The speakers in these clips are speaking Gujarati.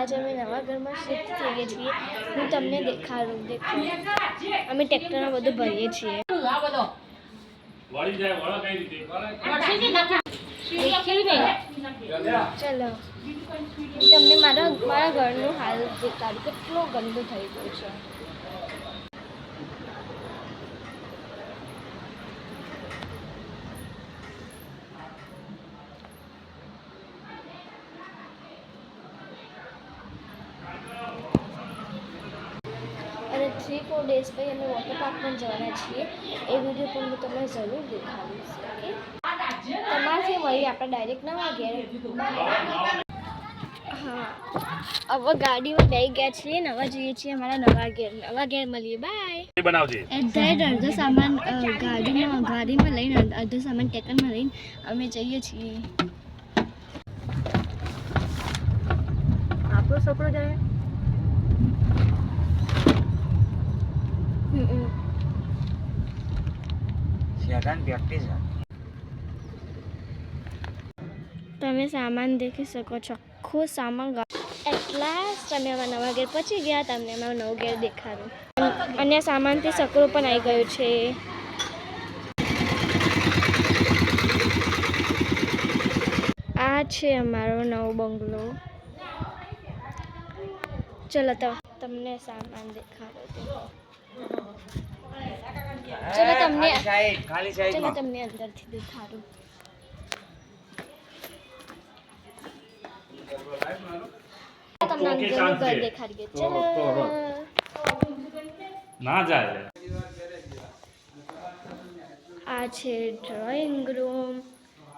आज અમે નવા ઘરમાં શિફ્ટ થઈએ છીએ। હું તમને દેખાડું। દેખો અમે ટ્રેક્ટરમાં બધું ભરીએ છીએ। ચલો તમને મારા ઘરનું હાલ દેખાડું કેટલું ગંદુ થઈ ગયું છે। અને 3-4 ડેઝ પછી અમે વોટર પાર્ક પણ જવાના છીએ। એ વિડીયો પણ હું તમને જરૂર દેખાડીશ। ઓકે તમારાથી મળીએ આપણે ડાયરેક્ટ નવા ઘેર। હા હવે ગાડીમાં બેસી ગયા છીએ ને હવે જઈએ છીએ અમારા નવા ઘેર મળીએ। બાય। અડધો સામાન ગાડીમાં લઈને અડધો સામાન ટેકનમાં લઈને અમે જઈએ છીએ। આપણો છોકરો જાય તમે સામાન દેખી શકો છો। આખો સામાન એટલા તમે અમારા નવા ઘેર પહોંચી ગયા। તમને અમારું નવું ઘેર દેખાડું। અને સામાનથી સકરો પણ આવી ગયો છે। આ છે અમારો નવો બંગલો। ચલો તો તમને સામાન દેખાડો। ચલો તમને અંદરથી દેખાડું। તમને અંદરનું ઘર દેખાડીએ। ચલો ના જાય। આ છે ડ્રોઈંગ રૂમ।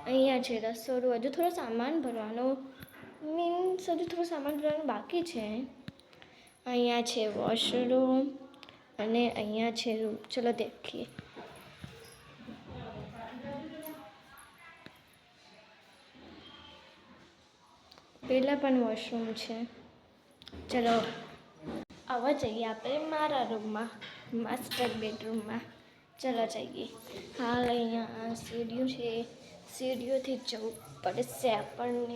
અહીંયા છે રસોડું। હજુ થોડો સામાન ભરવાનો બાકી છે। અહીંયા છે વોશરૂમ અને અહીંયા છે રૂમ। ચલો દેખીએ। પેલા પણ વોશરૂમ છે। ચલો હવે જઈએ આપણે મારા રૂમમાં માસ્ટર બેડરૂમમાં। ચલો જઈએ। હાલ અહીંયા સીડીઓ છે। સીડીઓથી જવું પડશે આપણને।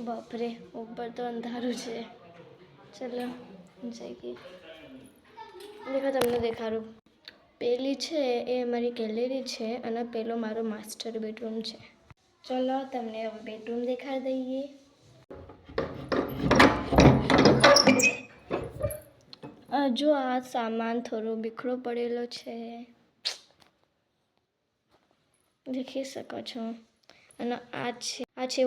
બાપરે ઉપર તો અંધારું છે। ચલો જઈએ। દેખો તમને દેખાડું। પેલી છે એ અમારી ગેલેરી છે અને પેલો મારો માસ્ટર બેડરૂમ છે। ચલો તમને બેડરૂમ દેખાડી દઈએ। જો આ સામાન થોડો બીખરો પડેલો છે દેખી શકો છો। અને આ છે